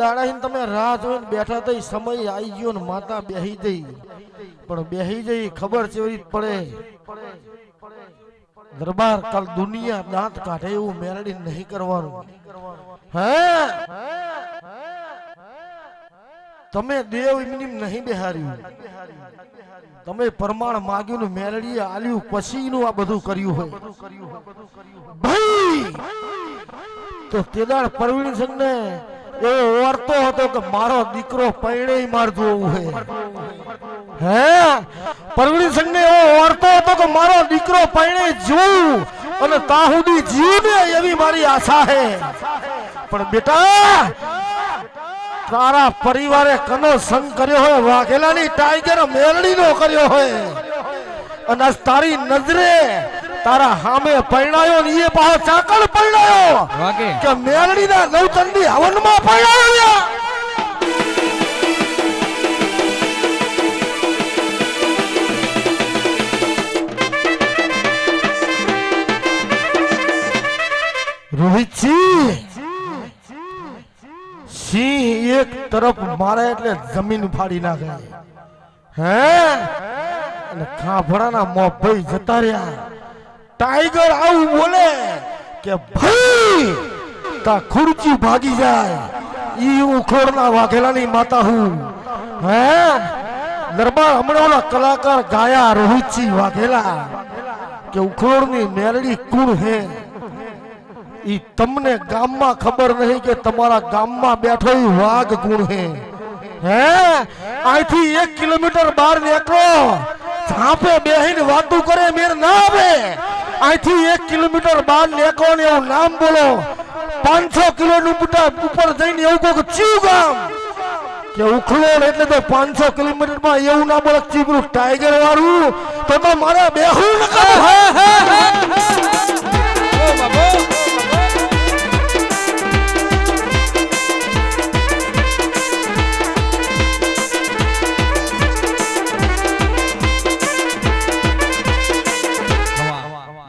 દાડાહીન તમે રાહ જોઈને બેઠા થઈ, સમય આવી ગયો ને માતા બેહી જઈ, પણ બેહી જઈ ખબર ચેવી પડે દરબાર કાલ દુનિયા દાંત કાઢે એવું મેલડી નહીં કરવાનું. હે તમે દેવ એમની નહીં બેહાર્યું, તમે પ્રમાણ માગ્યું ને મેલડીએ આલ્યું, પછી નું આ બધું કર્યું હોય ભાઈ. તો તેદાળ પરવીણ સિંહ ને એવો ઓરતો હતો કે મારો દીકરો પૈણે માર જોવું હે. હે પરવીણ સિંહ ને એવો ઓરતો હતો કે મારો દીકરો પૈણે જોવું અને તાહુદી જીવને એવી મારી આશા હે. પણ બેટા તારા પરિવારે કનો સંગ કર્યો હોય, વાઘેલાની ટાઈગર મેલડી નો કર્યો હોય, અને તારી નજરે તારા હામે પરણાયો ને એ પાછો ચાકળ પરણાયો કે મેલડી ના નવચંડી હવન માં પરણાયો. રોહિતજી સિંહ એક તરફ મારે એટલે જમીન ફાડી નાખે. હે અને ખાભડાના મોં ભાઈ જતા રહ્યા. ટાઈગર આવું બોલે કે ભાઈ તા ખુરચી ભાગી જાય, ઈ ઉખોડના વાઘેલાની માતા હું. હે દરબાર હમણાં ઓલા કલાકાર ગાયા રોહિતસિંહ વાઘેલા કે ઉખોડની મેલડી કુણ હે, ઈ તમને ગામમાં ખબર નહીં કે તમારા ગામમાં બેઠો વાઘ ગુણ હે. હે અહીંથી 1 કિલોમીટર બહાર નીકળો, ઝાંપે બેહીને વાતું કરે મેર ના આવે. અહીંથી 1 કિલોમીટર બહાર નીકળો ને એવું નામ બોલો, 500 કિલોમીટર ઉપર જઈને એવું કહો કે ચીવ ગામ કે ઉખલોડ એટલે તો 500 કિલોમીટર માં એવું ના બોલે ચીબરું ટાઈગર વાળું તો મારા બેહું ન કરે.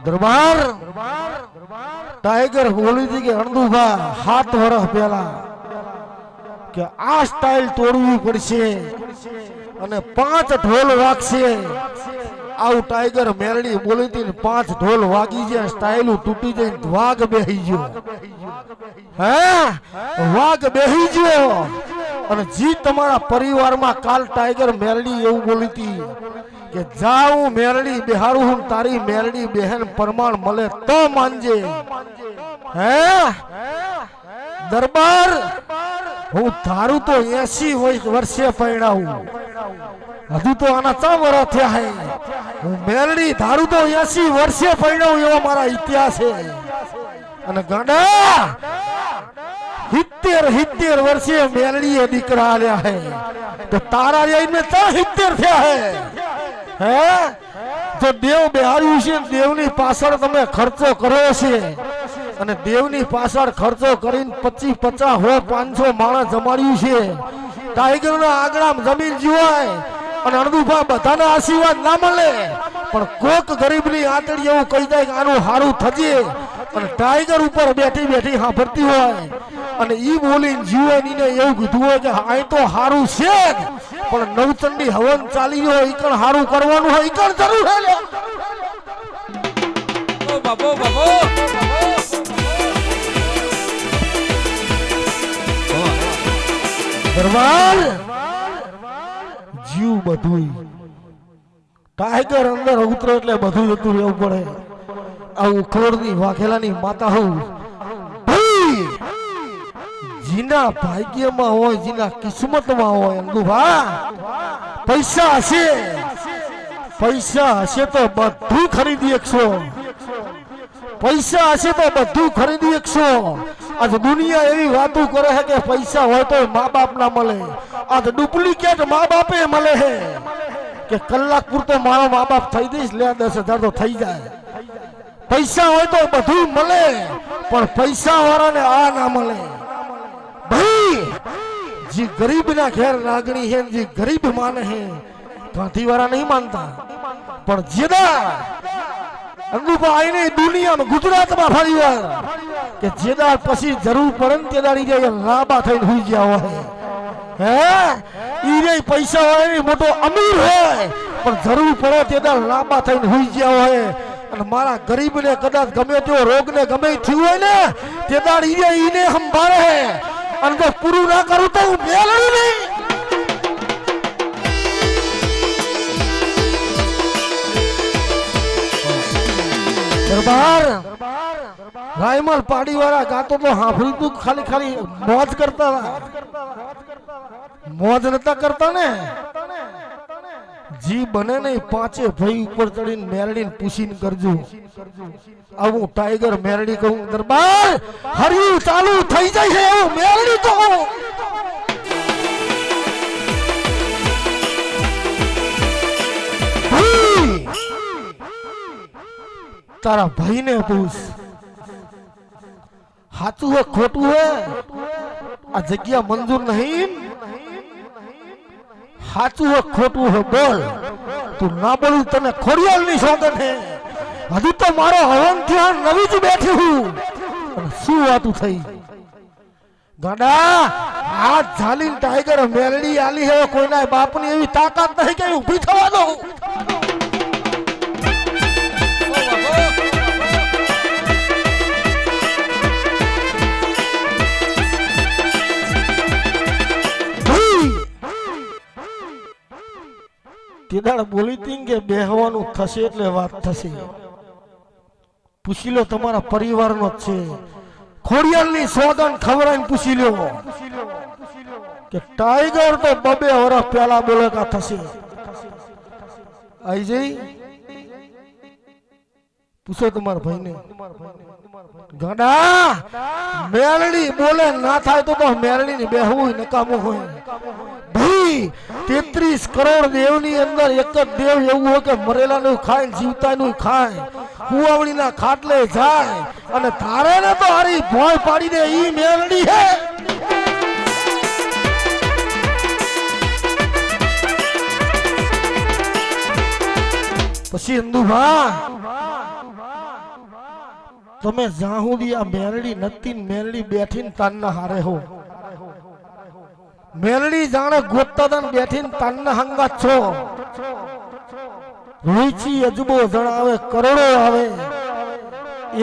દરબાર ટાઈગર બોલી હતી કે અણદુભા 7 વર્ષ પહેલા કે આ સ્ટાઇલ તોડવી પડશે અને 5 ઢોલ વાગશે. આવું ટાઈગર મેલડી બોલી હતી ને 5 ઢોલ વાગી ગયા, સ્ટાઇલ તૂટી જઈને વાઘ બેહી ગયો. હે વાઘ બેહી ગયો અને જી તમારા પરિવારમાં કાલ ટાઈગર મેલડી એવું બોલી હતી કે જાઉં મેલડી બિહારું હું, તારી મેલડી બહેન પ્રમાણ મળે તો માનજે. હે દરબાર હું ધારું તો 80 વર્ષે પરણાવું, હજુ તો આના 4 વર્ષ થયા હે. હું મેલડી ધારું તો 80 વર્ષે પરણાવું એવો મારા ઇતિહાસ છે. અને ગાંડા 70 વર્ષે મેલડીએ દીકરા આલ્યા હે, તો તારા જઈને 70 થયા હે. હે જો દેવ બેહાર્યું છે, દેવની પાછળ તમે ખર્ચો કરો છે અને દેવની પાછળ ખર્ચો કરીને 25, 50, 500 માણસ જમાડ્યું છે. ટાઈગર ના આગળ જમીન જીવાય અને અણદુભા બધાના આશીર્વાદ ના મળે, પણ કોક ગરીબની આંતળી એવું કહી જાય કે આનું હારું થજે અને ટાઈગર ઉપર બેઠી બેઠી સાંભળતી હોય અને ઈ બોલીને જીવનીને એવું કીધું હોય કે આ તો હારું છે જ, પણ નવચંડી હવન ચાલી હોય ઈકણ હારું કરવાનું હોય, ઈકણ જરૂર હે. ઓ બાબો બાબો દરબાર જીવ બધું ટાઈગર અંદર ઉતરે એટલે બધું જતું રહેવું પડે. આ ઉખોડની વાઘેલાની માતા હું ભાઈ જીના ભાગ્યમાં હોય, જીના કિસ્મતમાં હોય. અંદુભા પૈસા હશે તો બધું ખરીદી શકશો, પૈસા હશે તો બધું ખરીદી શકશો. આજ દુનિયા એવી વાતો કરે છે કે પૈસા હોય તો મા બાપ ના મળે, આજ ડુપ્લિકેટ મા બાપે મળે છે કે કલાક પૂરતો મારો મા બાપ થઈ દઈશ લે 10,000 તો થઈ જાય. પૈસા હોય તો બધું મળે, પણ પૈસા વાળાને આ ના મળે. ભાઈ જે ગરીબ ના ઘેર લાગણી છે, જે ગરીબ માને છે, ગાંધી વાળા નહીં માનતા, પણ જેદા અંગુભા આઈને દુનિયામાં ગુજરાતમાં ફરી વાર કે જેદાર પછી જરૂર પડે ને તેદાર ઈ લાંબા થઈને હુઈ ગયા હોય હે ઈ પૈસા હોય મોટો અમીર હોય પણ જરૂર પડે તેદાર લાંબા થઈને હુઈ ગયા હોય અને મારા ગરીબને કદાચ ગમે તેવો રોગને ગમે થયું હોય ને તેદાર ઈને સંભાળે અને જો પૂરું ના કરું તો હું મેળવું નહીં દરબાર રાયમલ પાડી વાળા ગાતો તો હાંભળ્યું તું ખાલી ખાલી મોજ કરતા મોજ નતા કરતા ને જી બને નહીં પાંચે ભાઈ ઉપર ચડીને મેરડીને પૂછીને કરજો આવું ટાઈગર મેરડી કહું દરબાર હરિયું ચાલુ થઈ જાય છે એવું મેરડી કહું તારા ભાઈ ને પૂછ સાચું હે ખોટું હે આ જગ્યા મંજૂર નહીં સાચું હે ખોટું હે બોલ તું ના બોલું તને ખોડિયાલ ની સોગંદ હે હજુ તો મારો હવન ત્યાં નવી જ બેઠી હું શું વાતું થઈ ગાડા આ ઝાલીન ટાઈગર મેલડી આલી હે કોઈના બાપની એવી તાકાત નહીં કે ઊભી થવા દો તેદાળ બોલી હતી કે બેહવાનું થશે એટલે વાત થશે પૂછી લો તમારા પરિવારનો જ છે ખોડિયાલની સોગંદ ખવરાઈને પૂછી લો કે ટાઈગર તો બબે વર્ષ પહેલા બોલે કા થશે આઈ જઈ પૂછો તમારા ભાઈને ગાડા મેલડી બોલે ના થાય તો મેલડી ને બેહવું નકામું હોય ભાઈ 33 કરોડ દેવની અંદર એક જ દેવ એવું હોય કે મરેલાનું ખાય જીવતાનું ખાય કુવાવડીના ખાટલે જાય અને તારે ને તો હારી ભોય પાડી દે ઈ મેલડી હે પછી હિન્દુભા તમે જ્યાં સુધી આ મેલડી નથી મેલડી બેઠીને તાનના હારે હો મેલડી જાણે ગોતતા બેઠીને તાનના હંગાત છો રૂચી અજબો જણાવે કરોડો આવે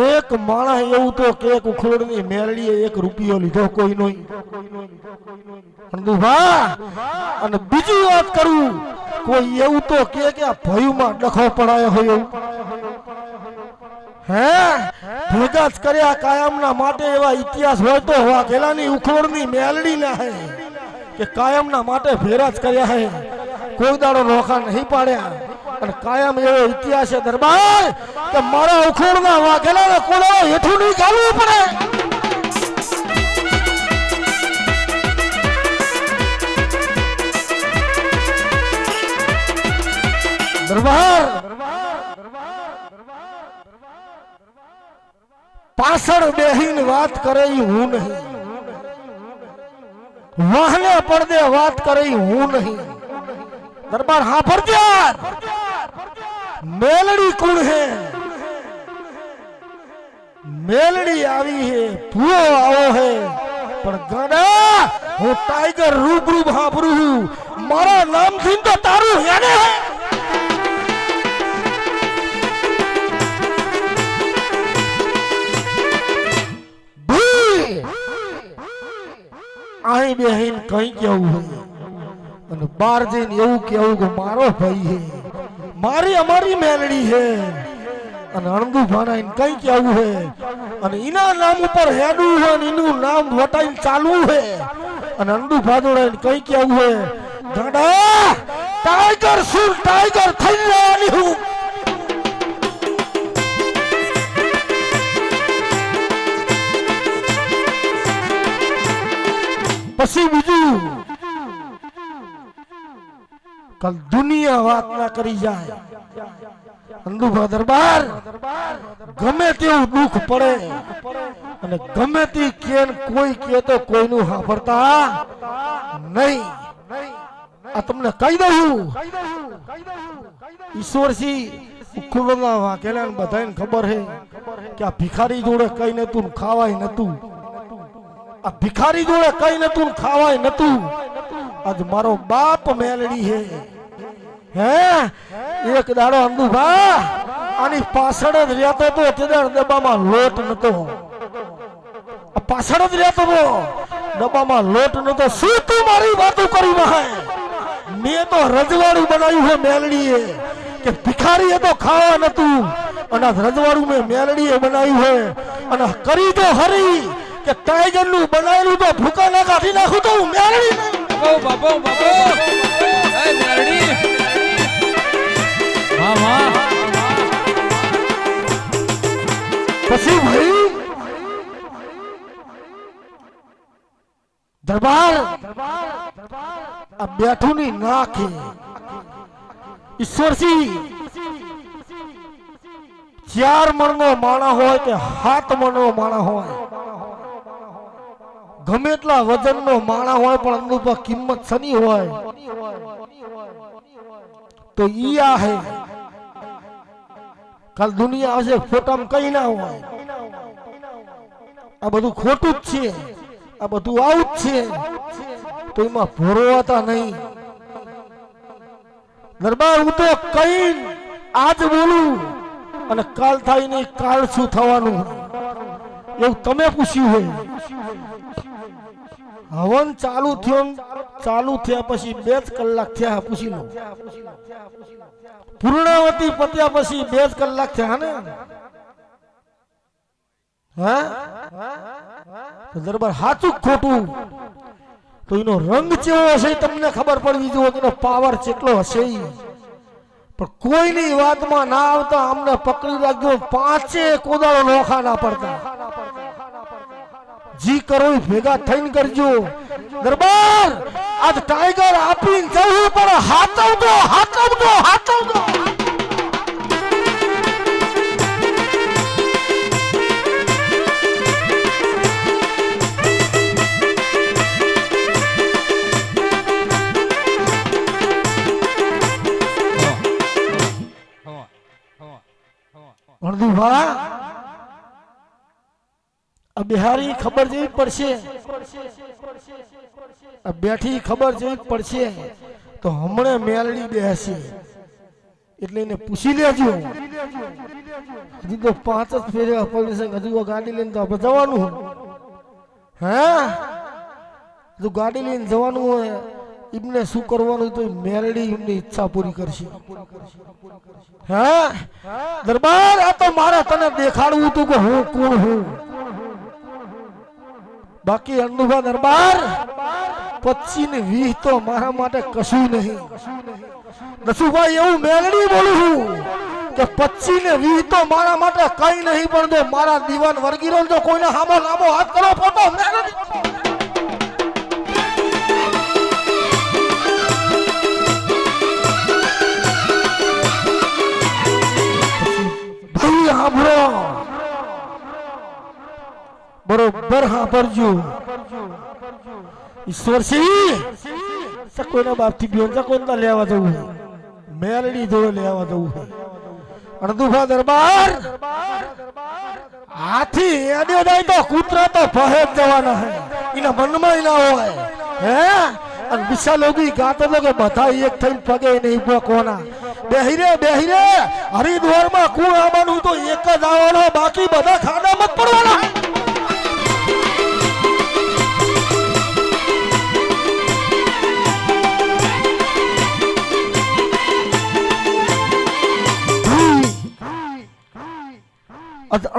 એક માણસ એવું તો કે ઉખોડની મેલડીએ 1 રૂપિયો લીધો કોઈ નહીં અને બીજી વાત કરું કોઈ એવું તો કે આ ભયુમાં ડખો પડાયો હોય એવું હે ભેગા જ કર્યા કાયમના માટે એવા ઇતિહાસ હોય તો વાઘેલાની ઉખોડની મેલડી ના હે કે કાયમના માટે ફેરા જ કર્યા હે કોઈ દાડો નોખા નહીં પાડ્યા અને કાયમ એવો ઇતિહાસ છે દરબાર કે મારા ઉખોડના વાઘેલાને કોળો હેઠું નહીં ગાલવું પડે દરબાર પાછળ બેહીને વાત કરે હું નહીં વાહને પડદે વાત કરે હું નહીં દરબાર હા ફરજિયાત મેલડી કોણ હે મેલડી આવી હે ભૂવો આવો હે પણ ગાડા હું ટાઈગર રૂબરૂ હાંભરું મારા નામથી તો તારું હેને હે આઈ બેહીન કઈ કેવું હોય અને બાર જઈને એવું કેવું કે મારો ભાઈ હે મારી અમારી મેલડી હે અને અણદુ ભાનાઈને કઈ કેવું હે અને એના નામ ઉપર હેડું હે અને એનું નામ વટાઈને ચાલવું હે અને અણદુ ભાદોડાઈને કઈ કેવું હે ગાડા ટાઈગર શું ટાઈગર થઈ જવાની હું પછી બીજું કલ દુનિયા વાત ના કરી જાય અંદુભા દરબાર ગમે તેવું દુઃખ પડે અને ગમે તે કેન કોઈ કે તો કોઈનું સાંભળતા નહીં આ તમને કહી દઉં ઈશ્વરસિંહ ઉખોડના વાકેલા બધાને ખબર હે કે આ ભિખારી જોડે કઈ નતું ને ખાવાય નતું, આ ભિખારી જોડે કઈ નતું ને ખાવાય નતું, આજ મારો બાપ મેલડી હે એક દાડો અંદુભા આની પાછળ જ રહેતો તો તેદાર ડબ્બામાં લોટ નતો, પાછળ જ રહેતો તો ડબ્બામાં લોટ નતો. શું તું મારી વાતો કરી વહાય? મેં તો રજવાડું બનાવ્યું છે મેલડીએ કે ભિખારીએ તો ખાવા નતું, અને રજવાડું મેં મેલડીએ બનાવ્યું છે. અને કરી તો હરી કે ટાઈગર નું બનાવેલું તો ભૂકા ના કાઢી નાખું તો હું મેલડી બાપો એ મેલડી વાહ વાહ. પછી ભાઈ દરબાર આ બેઠું ની નાખે ઈશ્વરસિંહ 4 મણનો માણા હોય કે 7 મણનો માણા હોય, ગમે એટલા વજનનો માણા હોય પણ એમની પર કિંમત સની હોય તો ઈ આ હે. કાલ દુનિયા આવશે ફોટામાં કઈ ના હોય, આ બધું ખોટું જ છે, આ બધું આવું જ છે, તો એમાં ભરોવાતા નહીં. દરબાર હું તો કઈ આજ બોલું અને કાલ થાય નહીં, કાલ શું થવાનું એવું તમે પૂછ્યું હોય. હવન ચાલુ થયો, ચાલુ થયા પછી 2 કલાક થયા, પૂછી લો. પૂર્ણાવતી પત્યા પછી 2 કલાક થયા ને. હા દરબાર સાચું ખોટું તો એનો રંગ કેવો હશે તમને ખબર પડવી જોઈએ, એનો પાવર કેટલો હશે. પણ કોઈની વાતમાં ના આવતા અમને પકડી રાખજો, 5 કોદાળો નોખા ના પડતા. જી કરો ભેગા થઈને કરજો. દરબાર આજ ટાઈગર આપીને જવું પણ હાચવજો, હાચવજો, હાચવજો. બિહારી ખબર જેવી પડશે, બેઠી ખબર જેવી પડશે તો હમણાં મેલડી બેસે એટલે એને પૂછી લેજો. હજી તો 5 જ ફેર્યા પરમિશન, હજુ ગાડી લઈને તો આપણે જવાનું. હા હજુ ગાડી લઈને જવાનું હોય, એમને શું કરવાનું તો મેલડી એમની ઈચ્છા પૂરી કરશે. હા દરબાર આ તો મારે તને દેખાડવું હતું કે હું કોણ હું. બાકી અંદુભા દરબાર 25 ને 20 તો મારા માટે કશું નહીં. નસુભાઈ એવું મેલડી બોલું છું કે 25 ને 20 તો મારા માટે કઈ નહીં, પણ જો મારા દીવાન વર્ગીરો તો કોઈને હામો લાંબો હાથ કરો ફોટો મેલડી. ભાઈ સાંભળો, બરોબર સાંભળજો. ઈશ્વરસિંહ કોઈના બાપથી બેન કોઈના લેવા જવું, મેલડી જોડે લેવા જવું. અણદુભા દરબાર હાથી અડ્યો જાય તો કૂતરા તો ફહે જવાના હે, એના મનમાં ના હોય. હે અને વિશા લોગી ગાતો તો કે બધા એક થઈને પગે નહીં પોકોના. બેહીરે હરિદ્વારમાં કુણ આવવાનું તો એક જ આવવાનો, બાકી બધા ખાડા મત પડવાના.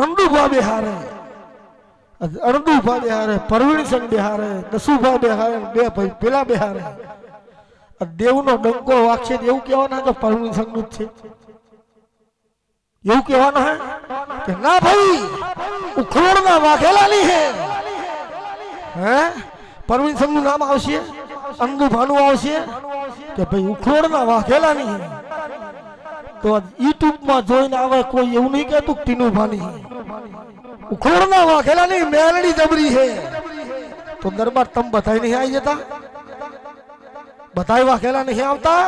અંડુભા બિહારે, અણદુભા બિહારે, પરવીણસંગ બિહારે, દસુભા બિહારે, 2 ભાઈ પેલા બિહારે. દેવનો ડંકો વાગશે એવું કહેવાના કે પરવીણસંગ નું છે, એવું કહેવાના હે કે ના ભાઈ ઉખરોડના વાઘેલાની હે. હે પરવીણસંગ નું નામ આવશે, અંડુભાનું આવશે કે ભાઈ ઉખરોડના વાઘેલાની હે. તો યુટ્યુબ માં જોઈને આવે કોઈ એવું નહીં કહેતું ટીનુભાની ઉખોડના વાઘેલાની મેલડી જબરી છે. તો દરબાર તમ બધાય નહીં આવી જતા, બધાય વાઘેલા નહીં આવતા.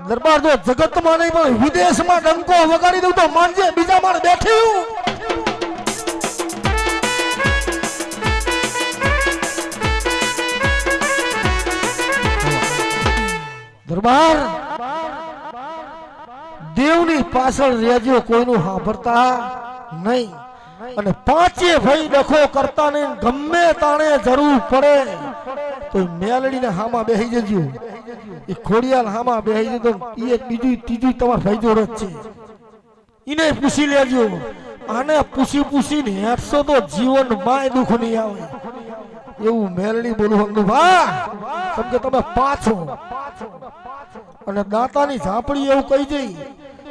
દરબાર જો જગતમાં નહીં પણ વિદેશમાં ડંકો વગાડી દઉં તો માનજે બીજા માણ બેઠ્યું. દરબાર દેવની પાછળ રેજો, કોઈનું સાંભળતા નહીં. અને પાંચે ભાઈ ડખો કરતા નહીં. ગમે તાણે જરૂર પડે તો મેલડીને હામાં બેહી જજો. એ ખોડિયાલ હામાં બેહી જજો. એ બીજું ત્રીજું તમારા ભાઈ જોડે જ છે. એને પૂછી લેજો. આને પૂછીને હેઠસો તો જીવન માં દુઃખ નહીં આવે. એવું મેલડી બોલું હંગુ ભા સમકે તમે પાછો. અને દાતાની ઝાપડી એવું કહી જઈ.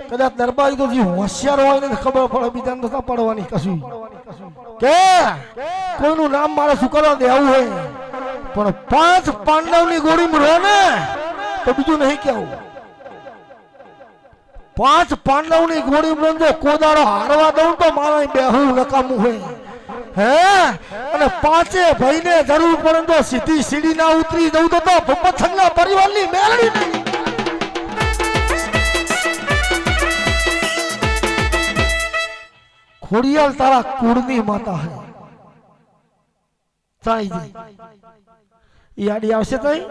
કદાચ દરબારી તો જે હોશિયાર હોય ને ખબર પડે, બીજાને તો પડવાની કશું કે કોઈનું નામ મારે શું કરવા દેવું હોય. પણ 5 પાંડવની ગોળીમાં રહો ને તો બીજું નહીં કેવું. 5 પાંડવની ગોળીમાં જો કોદાળો હારવા દઉં તો મારા બેહું નકામું હોય. હે અને 5 ભાઈને જરૂર પડે તો સીધી સીડી ના ઉતરી જવું તો ભૂપતના પરિવારની મેળવી નહીં. ખોડિયાલ તારા કુળની માતા હે. ચાઈ જી ઈ આડી આવશે તઈ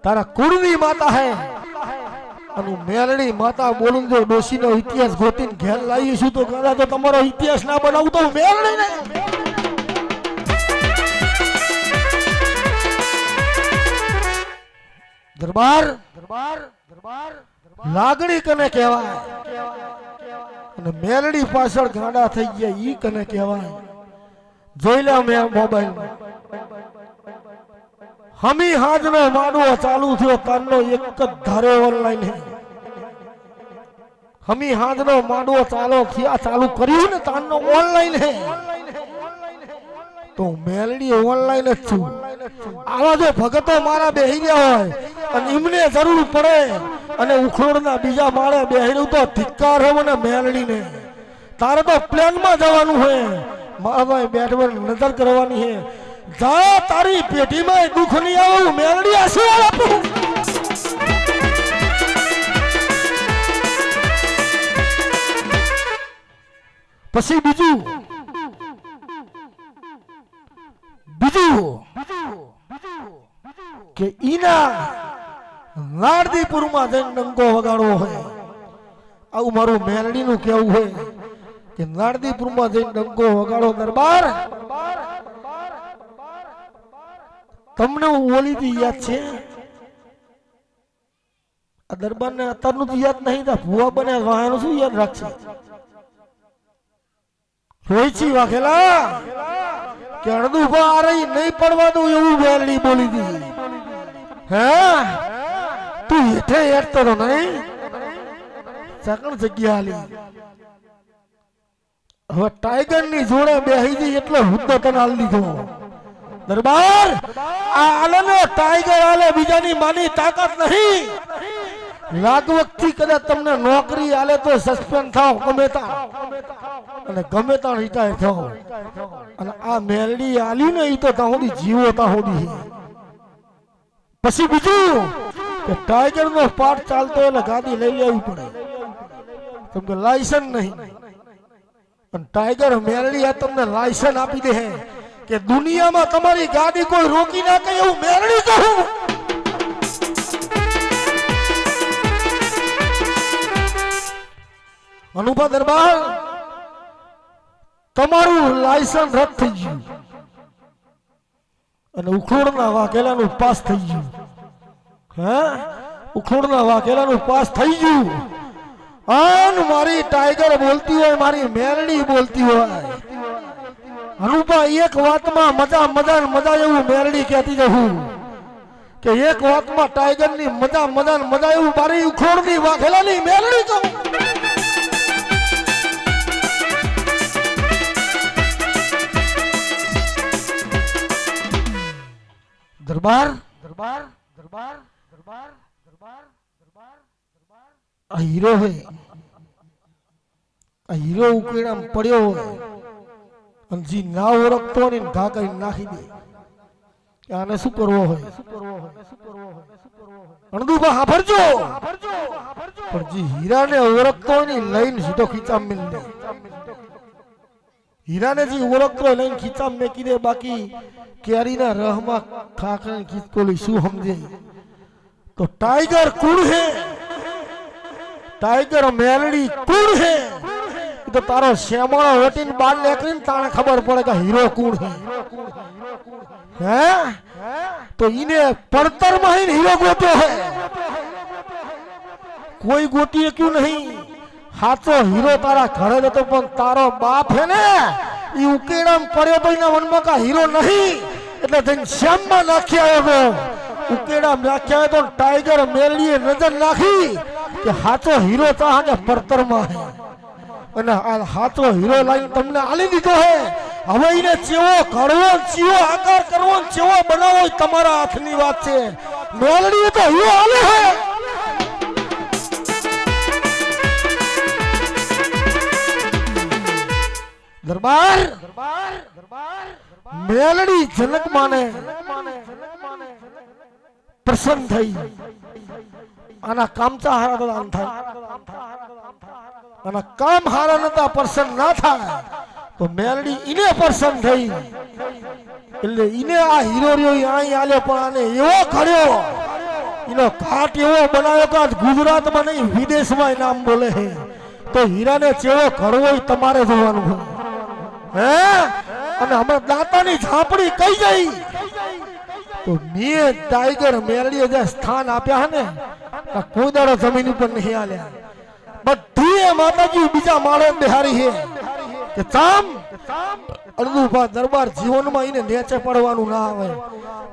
તારા કુળની માતા હે. અને મેલડી માતા બોલું જો ડોશીનો ઇતિહાસ ગોતીને ઘેર લાવીશું તો કદાચ તો તમારો ઇતિહાસ ના બનાવું તો મેલડી ને દરબાર લાગણી કને કહેવાય. અને મેલડી પાછળ ગાડા થઈ ગયા ઈ કને કહેવાય. જોઈ લે મેં મોબાઈલમાં હમી હાજનો માંડવો ચાલુ થયો તારનો એક જ ધારે ઓનલાઈન હે. હમી હાજનો માંડવો ચાલુ કર્યું ને તારનો ઓનલાઈન હે. તો મેલડી ઓનલાઈન જ છું. આવા જો ભગતો મારા બેહી ગયા હોય અને એમને જરૂર પડે અને ઉખોડના બીજા માળે બેહીનું તો ધિક્કાર હે મને મેલડીને. તારે તો પ્લેનમાં જવાનું હે, મારા બેઠવા નજર કરવાની હે. જા તારી પેઢીમાં દુઃખ નહીં આવું મેલડી આશીર્વાદ આપું. પછી બીજું કે ઈના નારદીપુરમાં જઈને ડંકો વગાડવો હોય. આવું મારું મેલડીનું કેવું હોય કે નારદીપુરમાં જઈને ડંકો વગાડો. દરબાર તમને ઓલી થી યાદ છે? આ દરબાર ને અત્યારનું તો યાદ નહીં. ભૂવા બને વાહનું શું યાદ રાખશે? રોઈછી વાઘેલા કે અડધું આ રહી નહીં પડવા દઉં એવું મેલડી બોલી હતી. હે તું હેઠે હેઠતો નહીં સકણ જગ્યા હાલી. હવે ટાઈગર ની જોડે બેહી ગઈ એટલે હુદ્દો તને હાલ દીધો. દરબાર આ આલે ને ટાઈગર આલે, બીજાની માની તાકાત નહીં. લાગવગથી કદાચ તમને નોકરી આલે તો સસ્પેન્ડ થાવ ગમે તા અને ગમે તા રિટાયર થાવ. અને આ મેલડી આલી ને ઈ તો તાહોડી જીવો તાહોડી. પછી બીજું કે ટાઈગર નો પાઠ ચાલતો એટલે ગાડી લઈ લેવી પડે કેમ કે લાયસન્સ નહીં. અને ટાઈગર મેલડી આ તમને લાયસન્સ આપી દે કે દુનિયામાં તમારી ગાડી કોઈ રોકી ના કે એવું મેલડી કહું. અનુભવ દરબાર તમારું લાયસન્સ રદ થઈ ગયું અને ઉખોડના વાઘેલાનું પાસ થઈ ગયું. હે ઉખોડના વાઘેલાનું પાસ થઈ ગયું. અને મારી ટાઈગર બોલતી હોય, મારી મેલડી બોલતી હોય. અનુપા એક વાતમાં મજા એવું મેલડી કહેતી જવું કે એક વાતમાં ટાઈગર ની મજા એવું મારી ઉખોડની વાઘેલાની મેલડી કહું. દરબાર આ હીરો હોય, આ હીરો ઉકેડામ પડ્યો હોય અને જી ના ઓળખતો ને ઘા કરી નાખી દે. આને શું કરવો હોય? અણદુભા સાંભળજો. પણ જી હીરાને ઓળખતો હોય ને લઈને સીધો ખીચામ મેલી દે. હીરાને જે ઓળખતો હોય લઈને ખીચામ મેકી દે. બાકી કેરીના રહમાં ખાખરી ખીચકોલી શું સમજે? तो टाइगर कौन है? टाइगर मेलडी कौन है? तो तारो श्यामणो वेटीन बाल लेकरीन ताने खबर पड़ेगा हीरो कौन है। हैं? तो इन्हें पड़तर महीन हीरो गोत्यो है, कोई गोतीए क्यों नहीं? हाथो हीरो तारा घरे जतो पण तारो बाप है ने ई उकेड़म पड़्यो तो इना वनमा का हीरो नहीं એટલે થઈને શ્યામમાં નાખી આવ્યો ઉકેડા નાખ્યા તો ટાઈગર મેલડીએ નજર નાખી કે હાથો હીરો તાહાને પડતરમાં હે અને આ હાથો હીરો લાઈન તમને આલી દીધો હે। હવે એને ચેવો ઘડવો ચેવો આકાર કરવો ચેવો બનાવો એ તમારા હાથની વાત છે। મેલડીએ તો હીરો આલે હે। दरबार मेलडी जनक माने प्रसन्न थई आना कामचा हारा तो आन थाय आना काम हारा नता प्रसन्न ना था तो मेलडी इने प्रसन्न थई એટલે ઇને આ હીરો રહ્યો અહીં આલ્યો પણ આને એવો કર્યો ઇનો ઘાટ એવો બનાવ્યો કે ગુજરાતમાં નહીં વિદેશમાં નામ બોલે છે। તો હીરાને ચેવો ઘડવો ઈ તમારે જોવાનું છે। અને હમણાં દાતાની ઝાપડી કઈ ગઈ તો મે ટાઈગર મેલડીએ જે સ્થાન આપ્યા હે ને કોઈ દાડો જમીન ઉપર નહીં આલ્યા। બધી માતાજી બીજા માળે બિહારી છે કે ચામ અડધું દરબાર જીવનમાં એને નેચે પડવાનું ના આવે।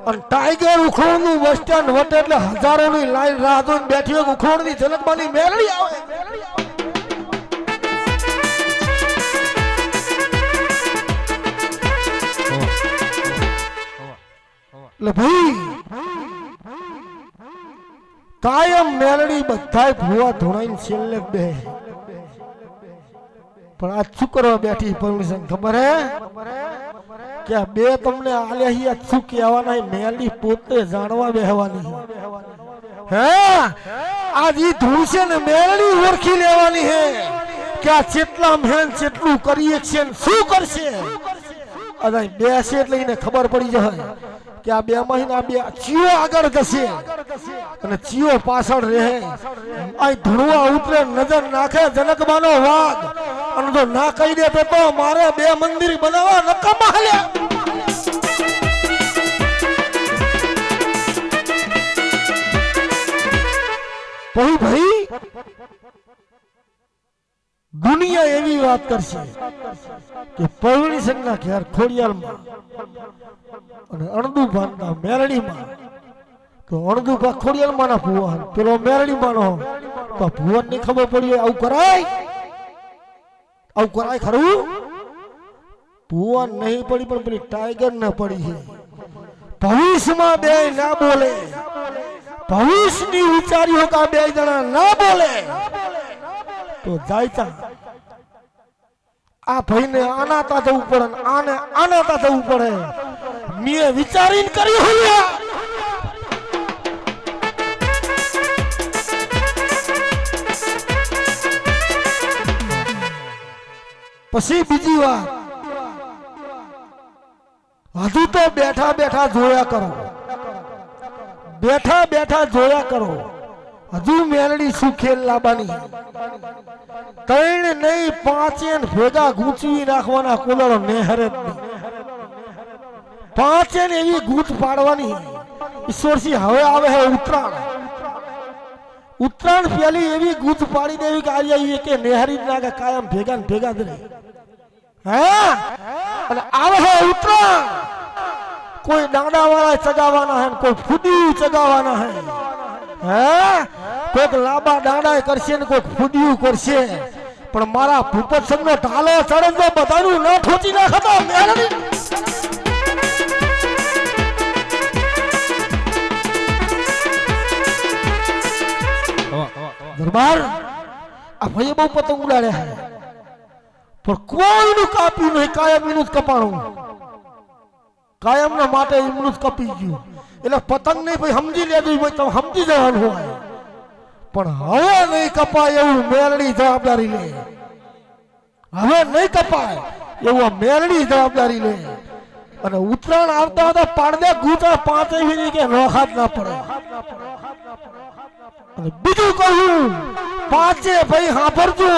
અને ટાઈગર ઉખોડનું બસ સ્ટેન્ડ વટે એટલે હજારોની લાઈન રાહ જોઈને બેઠી હોય ઉખોડની જનકમાની મેલડી આવે। એટલે ભાઈ કાયમ મેલડી બધાય ભૂવા ધોણાઈને છેલ્લે બે પણ આ શું કરવા બેઠી પરમિશન ખબર હે કે બે તમને આલે હી આ શું કહેવાના મેલડી પોતે જાણવા બેહવાની હે। આજ ઈ ધૂળશે ને મેલડી ઓળખી લેવાની હે કે આ કેટલા મહેન કેટલું કરીએ છે ને શું કરશે। અરે બેસે એટલે એને ખબર પડી જાય કે આ બે મહિના બે ચિયો આગળ જશે અને ચિયો પાછળ રહે। આ ધણવા ઉતરે નજર નાખે જનકબાનો વાઘ અને જો ના કહી દે તો મારે બે મંદિર બનાવવા નકામા હાલ્યા। ભાઈ દુનિયા એવી વાત કરશે કે પૌણી સંગના ઘેર ખોડિયાલમાં અને અણદુભાના મેરડીમાં તો અણદુભા ખોડિયાલમાંના ભુવન પેલો મેરડીમાંનો તો ભુવનની ખબર પડી આવું કરાય ખરું? ભુવન નહીં પડી પણ પેલી ટાઈગર ના પડી છે। ભવિષ્યમાં બે ના બોલે, ભવિષ્યની વિચાર્યો કે બે જણા ના બોલે તો જાયતા આ ભાઈને આનાતા જવું પડે આને આનાતા જવું પડે। મેં વિચારીને કર્યું હોય પછી બીજી વાત હજુ તો બેઠા બેઠા જોયા કરો, બેઠા બેઠા જોયા કરો હજુ મેલડી શું ખેલ લાવવાની। 3 નહીં 5 ભેગા ગૂંચવી નાખવાના કોલરો નેહરે જ નહીં। 5 એવી ગૂંચ પાડવાની। ઈશ્વરસિંહ હવે આવે હે ઉત્તરાયણ પેલી એવી ગૂંચ પાડી દેવી કે આજે કે નેહરી જ નાખે કાયમ ભેગા ને ભેગા જ રહે। હે અને આવે હે ઉત્તરાયણ કોઈ દાંડા વાળા ચગાવવાના હે કોઈ ફૂડી ચગાવવાના હે કોઈક લાંબા દાંડા કરશે ને કોઈક ફૂડિયું કરશે પણ મારા ભૂપત સંગનો ઢાલો ચડે તો બધાનું ન ઠોચી નાખતો મેલડી। દરબાર આ ભાઈએ બહુ પતંગ ઉડાડ્યા હે પણ કોઈનું કાપ્યું નહીં, કાયમ એનું જ કપાણું, કાયમના માટે એમનું જ કપી ગયું। એટલે પતંગ નહીં ભાઈ સમજી લેજો ભાઈ તમે સમજી જવાનું હોય પણ હવે નહીં કપાય એવું મેલડી જવાબદારી લે। હવે નહીં કપાય એવું મેલડી જવાબદારી લે અને ઉત્તરાયણ આવતા હતા પાડદે ગૂંચા 5 વીરી કે નોખાત ના પડે। અને બીજું કહું, પાંચે ભાઈ સાંભળજો,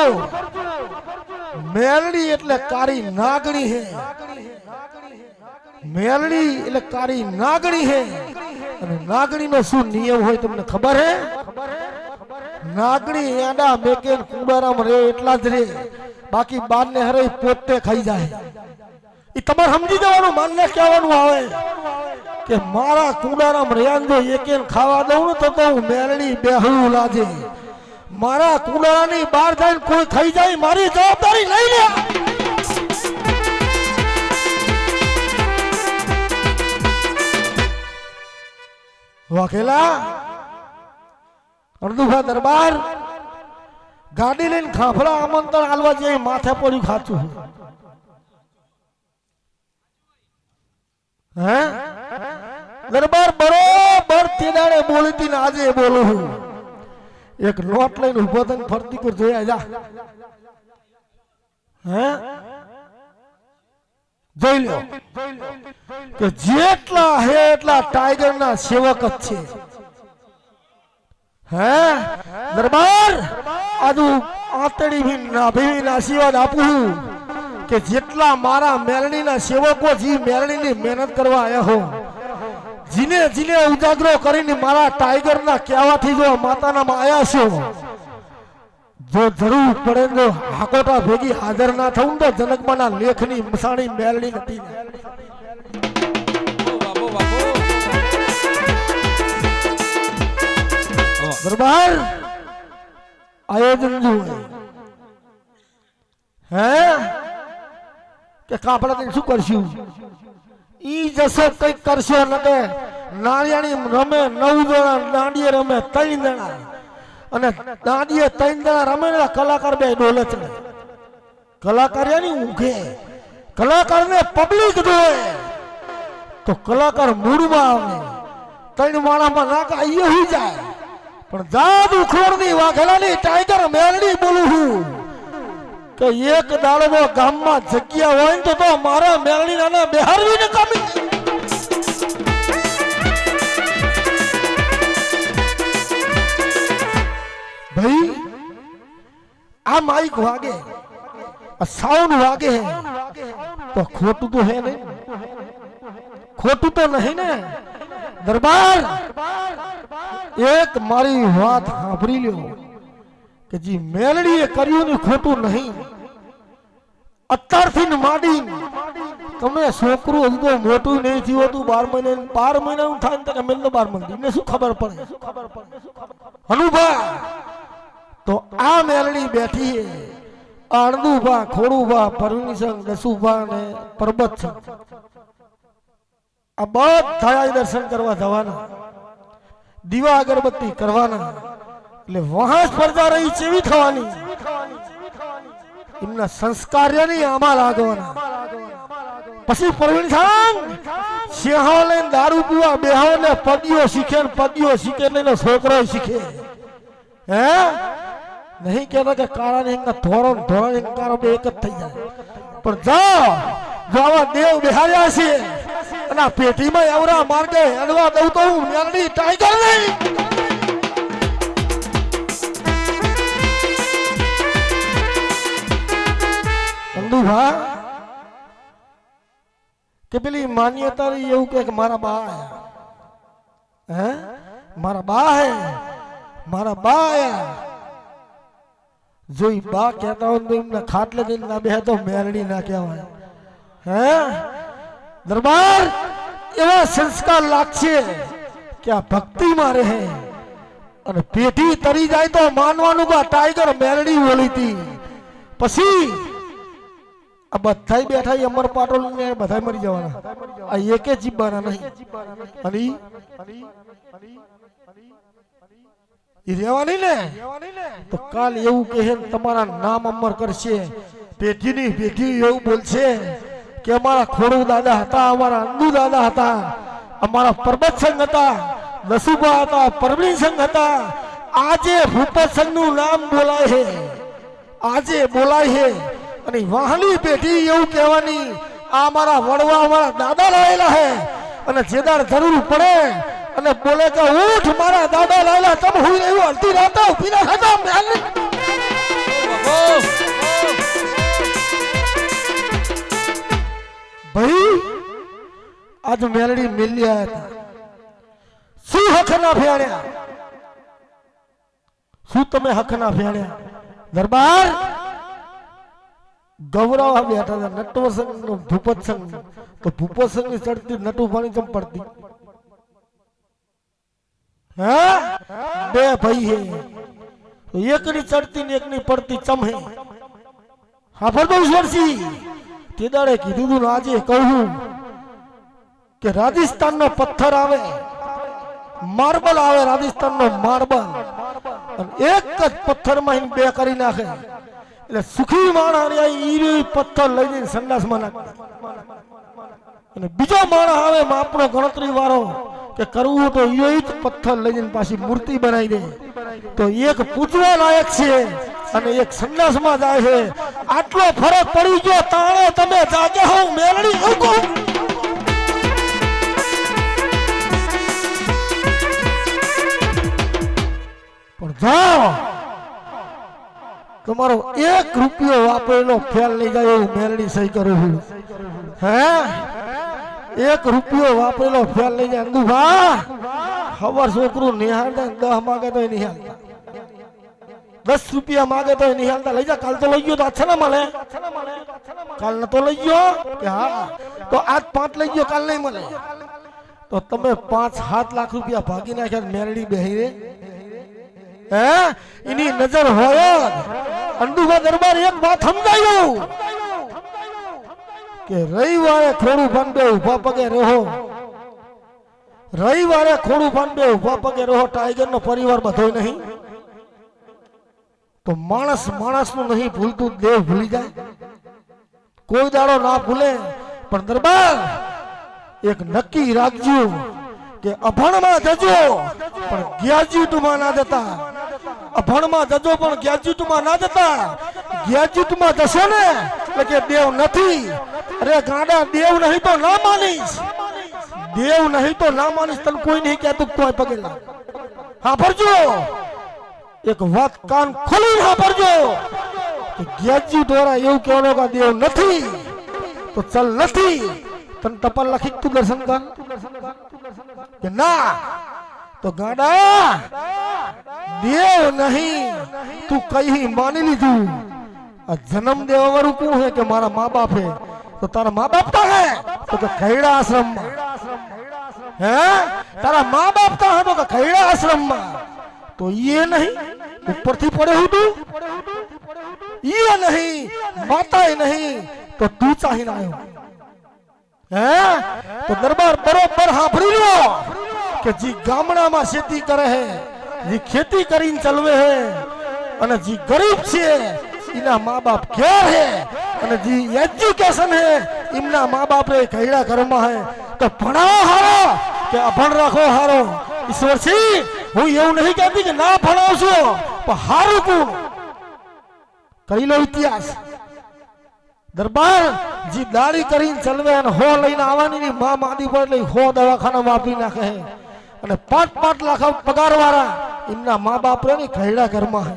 મેલડી એટલે કાળી નાગણી હે, મેલડી એટલે કાળી નાગણી હે. અને નાગણીનો શું નિયમ હોય તમને ખબર હે? નાગણી એડા મેકે કુંડારામ રે એટલા જ રે, બાકી બારને હરે પોતે ખાઈ જાય. એ તમારે સમજી જવાનું, માનને કહેવાનું આવે કે મારા કુંડારામ રેન જો એકેન ખાવા દઉં ને તો હું મેલડી બેહું લાજે. મારા કુંડારાની બહાર જઈને કોઈ ખાઈ જાય, મારી જવાબદારી લઈ લે. વાઘેલા અર્ધુભા દરબાર ગાડી લઈને ખાફડા આમંત્રણ આલવા જઈ માથે પડ્યું ખાચું. હે દરબાર બરોબર તે દાડે બોલી હતી ને આજે બોલું હું. એક નોટ લઈને ઉભો થઈને ફરતી કર જોયા જા. હે જોઈ લો કે જેટલા હે એટલા ટાઈગર ના સેવક જ છે. હે દરબાર આજુ આતડી ભી નાભી આશીર્વાદ આપું કે જેટલા મારા મેલડી ના સેવકો જી મેલડી ની મહેનત કરવા આવ્યા હો, જીને જીને ઉજાગરો કરીને મારા ટાઈગર ના કહેવાથી જો માતાના માં આવ્યા છો, જો જરૂર પડે તો હાકોટા ભેગી હાજર ના થવું તો જનકમાના લેખની મસાણી મેલડી નથી. દરબાર આયોજન જુએ હે કે કાપડા શું કરશું? ઈ જશે કઈક કરશો ન કે નાળિયાણી રમે 9 જણા, દાંડીએ રમે 3 જણા, અને દાંડીએ 3 જણા રમે ને કલાકાર બે ડોલે ચડે. કલાકાર એની ઊંઘે, કલાકારને પબ્લિક જોવે તો કલાકાર મૂડમાં આવે. 3 માળામાં નાકા અહીંયા હોઈ જાય. પણ જાદુ ખોરની વાઘેલાની ટાઈગર મેલડી બોલું છું કે એક દાડો ગામમાં જગ્યા હોય ને તો મારા મેલડી નાના બેહારવી ને કામી. ભાઈ આ માઈક વાગે, આ સાઉન્ડ વાગે તો ખોટું તો હે નહીં, ખોટું તો નહીં ને. દરબાર એક મારી વાત સાંભળી લ્યો કે જી મેલડીએ કર્યું ને ખોટું નહીં. અત્યારથી માંડી તમે છોકરું હજુ તો મોટું નહીં થયું હતું, 12 મહિનાનું થાય ને મેલ તો 12 મહિના શું ખબર પડે? હનુભા તો આ મેલડી બેઠી હે, અણદુભા, ખોડુભા, પરમિશન, દસુભા ને પરબત છે. આ બધા દર્શન કરવા જવાના, દીવા અગરબત્તી કરવાના, એટલે વહાં સ્પર્ધા રહી ચેવી થવાની, એમના સંસ્કાર્યની આમાં લાગવાના. પછી પ્રવીણ સાંગ સિંહો લઈને દારૂ પીવા બેહો ને પદ્યો શીખે ને પદ્યો શીખે ને છોકરો શીખે. હે નહીં કહેતા કે કાળા ને ધોળા હિંકારો બે એક જ થઈ જાય. પણ જાઓ જો આવા દેવ બેહાર્યા છે અને આ પેટીમાં એવરા માર્ગે અડવા દઉં તો હું મેલડી ટાઈગર નહીં. અંદુભા કે પેલી માન્યતા એવું કે મારા બા આયા, હે મારા બા હે, મારા બા આયા. જો ઈ બા કહેતા હોય તો એમને ખાટલે જઈને ના બેહે તો મેલડી ના કહેવાય. હે દરબાર એવા સંસ્કાર લાગશે કે આ ભક્તિમાં રહે, અને પેઢી તરી જાય તો માનવાનું કે ટાઈગર મેલડી બોલી હતી. પછી આ બધા બેઠા અમર પાટોલ ને બધા મરી જવાના, આ એકે જીવવાના નહીં. અને ઈ રહેવાની ને તો કાલ એવું કહે તમારા નામ અમર કરશે. પેઢીની પેઢી એવું બોલશે કે અમારા ખોડુ દાદા હતા, અમારા અંદુ દાદા હતા, અમારા પરબત સંઘ હતા, દસુબા હતા, પરમણી સંઘ હતા. આજે ભૂપત સંઘ નું નામ બોલાય છે, આજે બોલાય છે. અને વાહની પેઢી એવું કહેવાની આ અમારા વડવા અમારા દાદા લાયેલા છે, અને જેદાર જરૂર પડે અને અને બોલે કે ઉઠ મારા દાદા લાલા તમ હુઈ રહ્યો અડધી રાતે ઊભી ના હતા મેલડી બાપો ભાઈ આજ મેલડી મિલ્યા હતા શું હક ના ફેણ્યા શું તમે હક ના ફેણ્યા દરબાર ગૌરવ બેઠા હતા નટવર સંઘ નો ભૂપત સંઘ તો ભૂપત સંઘ ની ચડતી નટુ પાણી ચમ પડતી હા બે ભાઈ હે તો એક ની ચડતી ને એક ની પડતી ચમ હે હા ફરતો ઈશ્વરસી તે દાડે કીધું તું આજે કહું કે રાજસ્થાન નો પથ્થર આવે માર્બલ આવે રાજસ્થાન નો માર્બલ અને એક જ પથ્થર માં બે કરી નાખે એટલે સુખી માણસ ઈ પથ્થર લઈ જઈને સંડાસમાં નાખે અને બીજો માણસ આવે આપણો ગણતરી વાળો કે કરવું તો ઈ જ પથ્થર લઈ જઈને પાછી મૂર્તિ બનાવી દે તો એક પૂજવા લાયક છે અને એક સંડાસમાં જાય છે આટલો ફરક પડી ગયો તાણે તમે જાગે હો મેલડી એવું કહું પણ જાઓ તમારો 1 રૂપિયો વાપરેલો ફેલ લઈ જાય એવું મેલડી સહી કરું છું હે 1 રૂપિયો વાપરેલો ફેલ લઈ જાય અંદુભા ખબર છોકરું નિહાળતા 10 માગે તો નિહાળતા 10 રૂપિયા માગે તો નિહાળતા લઈ જા કાલ તો લઈ ગયો તો અચ્છા ના મળે કાલ ન તો લઈ ગયો કે હા તો આજ 5 લઈ ગયો કાલ નહીં મળે તો તમે 5-7 લાખ રૂપિયા ભાગી નાખ્યા મેલડી બેહી રે હે એની નજર હોય અંડુભા દરબાર એક વાત સમજાયું કે રવિવારે ખોડું ભાન બે ઉભા પગે રહો રવિવારે ખોડું ભાન બે ઉભા પગે રહો ટાઈગર નો પરિવાર બધો નહીં તો માણસ નું નહીં ભૂલતું દેવ ભૂલી જાય કોઈ દાડો ના ભૂલે પણ દરબાર એક નક્કી રાખજો કે અભણમાં જજો પણ ગ્રેજ્યુએટમાં ના જતા અભણમાં જજો પણ ગ્રેજ્યુએટમાં ના જતા ગ્રેજ્યુએટમાં જશો ને એટલે કે દેવ નથી અરે ગાડા દેવ નહીં તો ના માનીશ દેવ નહીં તો ના માનીશ તને કોઈ નહીં કહેતું તો પગે લાગ હા ભરજો એક વાત કાન ખોલીને હા ભરજો કે ગ્રેજ્યુએટ વાળા એવું કહેવાનો કે દેવ નથી તો ચલ નથી તને ટપાલ લખી તું દર્શન કર કે ના તો ગાડા દેવ નહીં તું કઈ માની લીધું આ જન્મ દેવા વાળું કોણ હે કે મારા મા બાપ હે તો તારા મા બાપ તા હે તો કે ખૈડા આશ્રમ માં હે તારા મા બાપ તા હે તો કે ખૈડા આશ્રમ માં તો ये नहीं ઉપરથી પડે હું તું ये नहीं માતા નહીં તો તું ચાહીને આવ્યો હે તો દરબાર બરોબર સાંભળી લો કે જી ગામડામાં ખેતી કરે હે જી ખેતી કરીને ચલવે હે અને જી ગરીબ છે એના મા બાપ ઘેર હે અને જી એજ્યુકેશન હે એમના મા બાપ રે કઈડા ઘરમાં હે તો ભણાવો હારો કે અભણ રાખો હારો ઈશ્વરસિંહ હું એવું નહીં કહેતી કે ના ભણાવશો પણ હારું કોણ કરી લો ઇતિહાસ દરબાર જી દાડી કરીને ચલવે અને હો લઈને આવવાની ની માં માદી પર લઈ હો દવાખાનામાં આપી નાખે અને 5-5 લાખ પગાર વાળા એમના મા બાપ રે ની ખૈડા ઘરમાં હે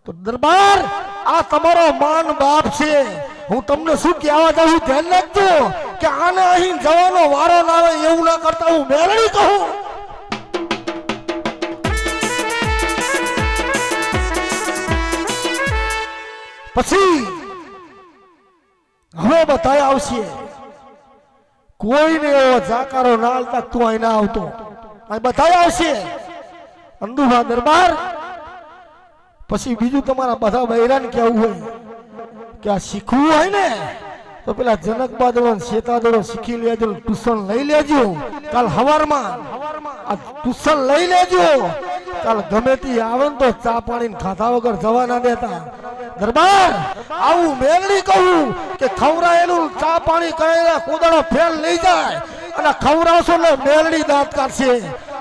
તો દરબાર આ તમારો માન બાપ છે હું તમને શું કહેવા જાઉં ધ્યાન રાખજો કે આને અહીં જવાનો વારો ના આવે એવું ના કરતા હું મેલડી કહું પછી હવે બતાય આવશે કોઈને એવો જાકારો ના હાલતા તું અહીં ના આવતો અહીં બતાય આવશે અંદુભા દરબાર પછી બીજું તમારા બધા બૈરાને કેવું હોય કે આ શીખવું હોય ને તો પેલા જનક બાદળો શેતાદળો શીખી લેજો ટ્યુશન લઈ લેજો કાલ હવારમાં આ ટ્યુશન લઈ લેજો કાલ ગમે તે આવે ને તો ચા પાણી ખાધા વગર જવા ના દેતા દરબાર આવું મેલડી કહું કે ખવરાયેલું ચા પાણી કરેલા કોદાળો ફેલ લઈ જાય અને ખવરાવશો ને મેલડી દાંત કાઢશે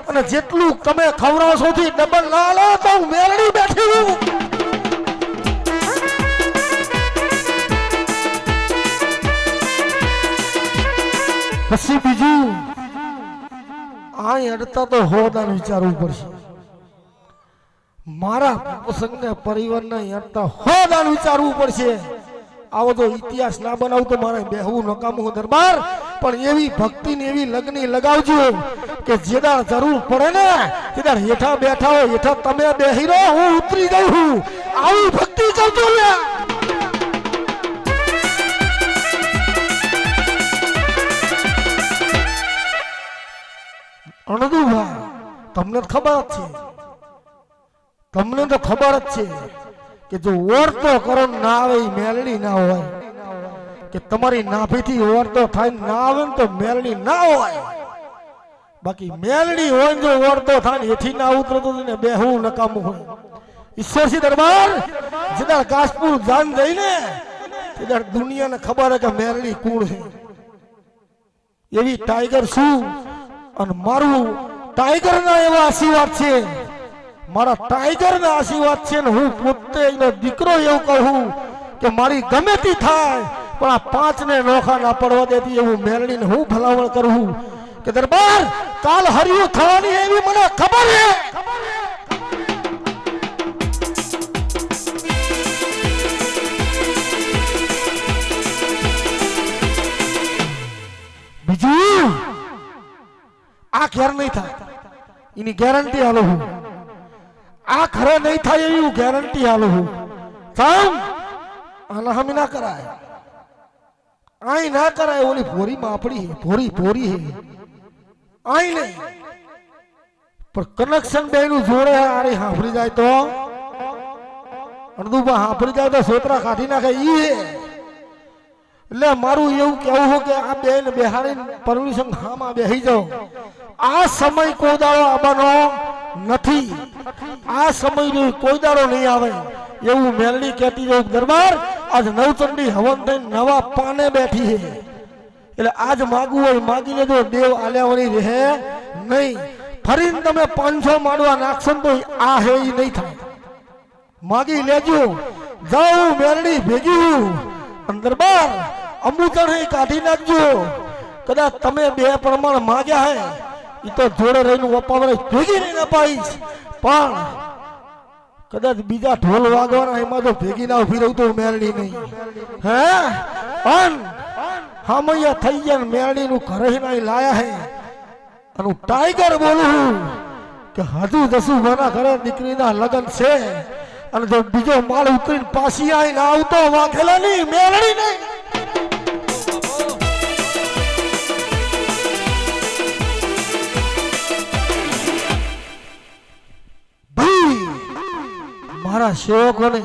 અને જેટલું તમે ખવરાવશો થી ડબલ ના લો તો હું મેલડી બેઠી હું પછી બીજું આ અડતા તો હોદાન વિચારવું પડશે. મારા પ્રસંગને પરિવારને અડતા હોદાન વિચારવું પડશે. આવો તો ઇતિહાસ ના બનાવું તો મારે બેહવું નકામું દરબાર. પણ એવી ભક્તિ ને એવી લગ્ની લગાવજો કે જેદાર જરૂર પડે ને તેદાર હેઠા બેઠા હોય હેઠા તમે બેહી રહો, હું ઉતરી જાઉં છું. આવી ભક્તિ કરજો લે. અણદુભા તમને તો ખબર જ છે, તમને તો ખબર જ છે કે જો ઓરતો કરો ના આવે એ મેલડી ના હોય, કે તમારી નાભીથી ઓરતો થાય ના આવે ને તો મેલડી ના હોય. બાકી મેલડી હોય જો ઓરતો થાય ને એથી ના ઉતરતો ને બેહવું નકામું હોય. ઈશ્વરસિંહ દરબાર જેદાર કાશપુર જાન જઈને તેદાર દુનિયાને ખબર હે કે મેલડી કોણ છે. એવી ટાઈગર શું અને મારું ટાઈગર ના એવા આશીર્વાદ છે, મારા ટાઈગર ના આશીર્વાદ છે ને હું પોતે એનો દીકરો એવું કહું કે મારી ગમે તે થાય પણ આ પાંચ ને નોખા ના પડવા દેતી એવું મેલડીને હું ભલામણ કરું કે દરબાર કાલ હરિયું થવાની એવી મને ખબર છે. બીજું આ ઘેર નહીં થાય એની ગેરંટી આલો હું. આ ઘરે નહીં થાય એવી ગેરંટી આલો હું. સામ અલહમી ના કરાય, આઈ ના કરાય. ઓલી ભોરી માપડી ભોરી ભોરી હે આઈ નહીં પણ કનેક્શન બે નું જોડે આરે હાંભળી જાય તો અડધું હાંભળી જાય તો સોતરા કાઢી નાખે ઈ હે. એટલે મારું એવું કેવું હોય કે આ બેન બેહાડીને પરમિશન હામાં બેહી જાઓ. આ સમય કોઈ દાડો આવવાનો નથી, આ સમય કોઈ દાડો નહીં આવે એવું મેલડી કહેતી જવું. દરબાર આજ નવચંડી હવન થઈને નવા પાને બેઠી છે એટલે આજ માગવું હોય માગી લેજો, દેવ આલ્યાવણી રહે નહીં. ફરીને તમે 500 માંડવા નાખશો તો આ હે ઈ નહીં થાય. માગી લેજો, જાઉં મેલડી ભેગી. દરબાર અમૃતણ હે કાઢી નાખજો. કદાચ તમે બે પ્રમાણ માગ્યા હે એ તો જોડે રહીને વપાવરે ભેગી રહીને અપાઈશ, પણ કદાચ બીજા ઢોલ વાગવાના એમાં તો ભેગી ના ઉભી રહું તો મેલડી નહીં હે. પણ હામૈયા થઈ ગયા ને મેલડી નું ઘરે ના લાયા હે અને હું ટાઈગર બોલું કે હજુ દસું મારા ઘરે દીકરીના લગ્ન છે અને જો બીજો માળ ઉતરીને પાછી આવીને આવતો વાઘેલા નહીં મેલડી નહીં. મારા સેવકોને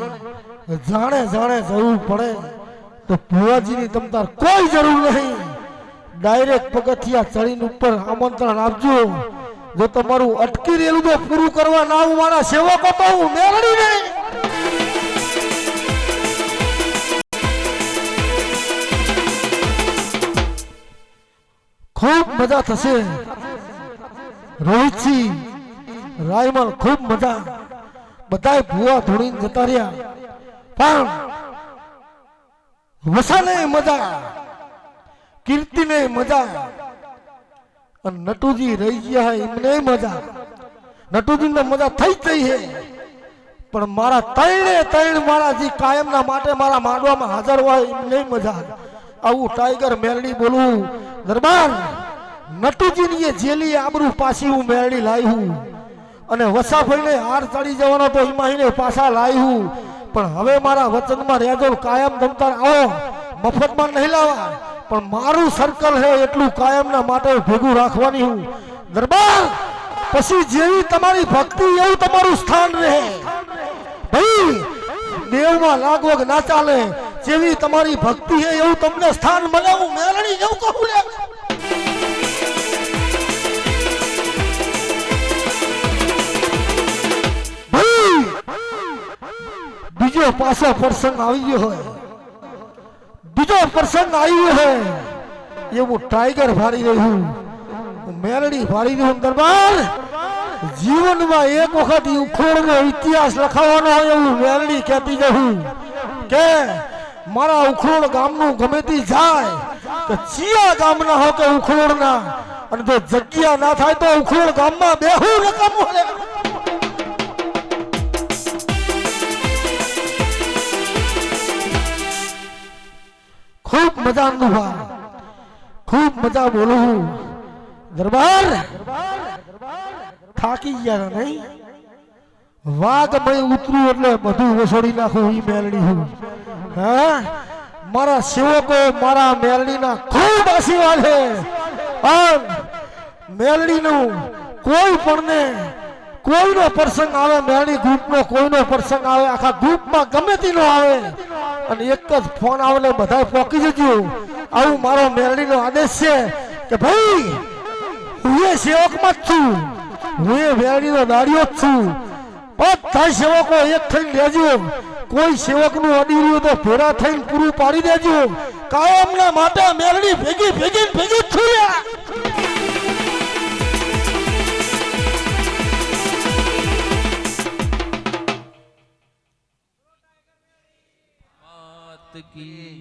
જાણે જાણે જરૂર પડે તો ભુવાજીની તમતાર કોઈ જરૂર નહીં. ડાયરેક્ટ પગથિયા ચડીને ઉપર આમંત્રણ આપજો. જો તમારું અટકી રહેલું તો પૂરું કરવા ના હું મારા સેવકો તો હું મેળવી નહીં. ખૂબ મજા થશે રોહિતસિંહ રાયમલ, ખૂબ મજા. બધાય ભૂવા ધોડીને જતા રહ્યા પણ વસાને મજા, કીર્તિને મજા અને નટુજી રહી ગયા એમને મજા. નટુજીને મજા થઈ છે પણ મારા ત્રણે મારા જે કાયમના માટે મારા માંડવામાં હાજર હોય એમને મજા. આવું ટાઈગર મેલડી બોલું. દરબાર નટુજીની એ જેલી આબરૂ પાછી હું મેલડી લાવ્યું અને વસાભાઈને હાર ચડી જવાનો તો હિમાહીને પાછા લાવ્યું. પણ હવે મારા વચનમાં રહેજો, કાયમ તમતાર આવો, મફતમાં નહીં લાવવા પણ મારું સર્કલ હે એટલું કાયમના માટે ભેગું રાખવાની હું. દરબાર પછી જેવી તમારી ભક્તિ એવું તમારું સ્થાન રહે. ભાઈ દેવમાં લાગવગ ના ચાલે, જેવી તમારી ભક્તિ હે એવું તમને સ્થાન મળે. હું મેલડી એવું કહું લે. બીજો પાછો પ્રસંગ આવી ગયો હોય, બીજો પ્રસંગ આવ્યો હોય એવું ટાઈગર ભારી રહ્યું, મેલડી ભારી રહ્યું. દરબાર જીવનમાં એક વખત ઉખોડનો ઇતિહાસ લખાવવાનો હોય એવું મેલડી કહેતી જવું કે મારા ઉખોડ ગામનું ગમે તે જાય કે ચિયા ગામના હો કે ઉખોડના અને જો જગ્યા ના થાય તો ઉખોડ ગામમાં બેહું રકમ મળે. ખૂબ મજા અનુભવ, ખૂબ મજા બોલું. દરબાર થાકી ગયા નહીં? વાઘ મય ઉતરું એટલે બધું વસોડી નાખું. ઈ મેલડી હું હા, મારા સેવકો મારા મેલડીના ખૂબ આશીર્વાદ છે. મેલડીનું કોઈ પણ ને કોઈનો પ્રસંગ આવે, મેલડી ગ્રુપનો કોઈનો પ્રસંગ આવે, આખા ગ્રુપમાં ગમે તેનો આવે અને એક જ ફોન આવે એટલે બધા પોકી જજો. આવું મારો મેલડીનો આદેશ છે કે ભાઈ હું એ સેવકમાં જ છું, હું એ મેલડીનો દાડિયો જ છું. બધા સેવકો એક થઈને લેજો. કોઈ સેવકનું અડી રહ્યું તો ભેરા થઈને પૂરું પાડી દેજો. કાયમના માટે મેલડી ભેગી ભેગી ભેગી થયા. मात की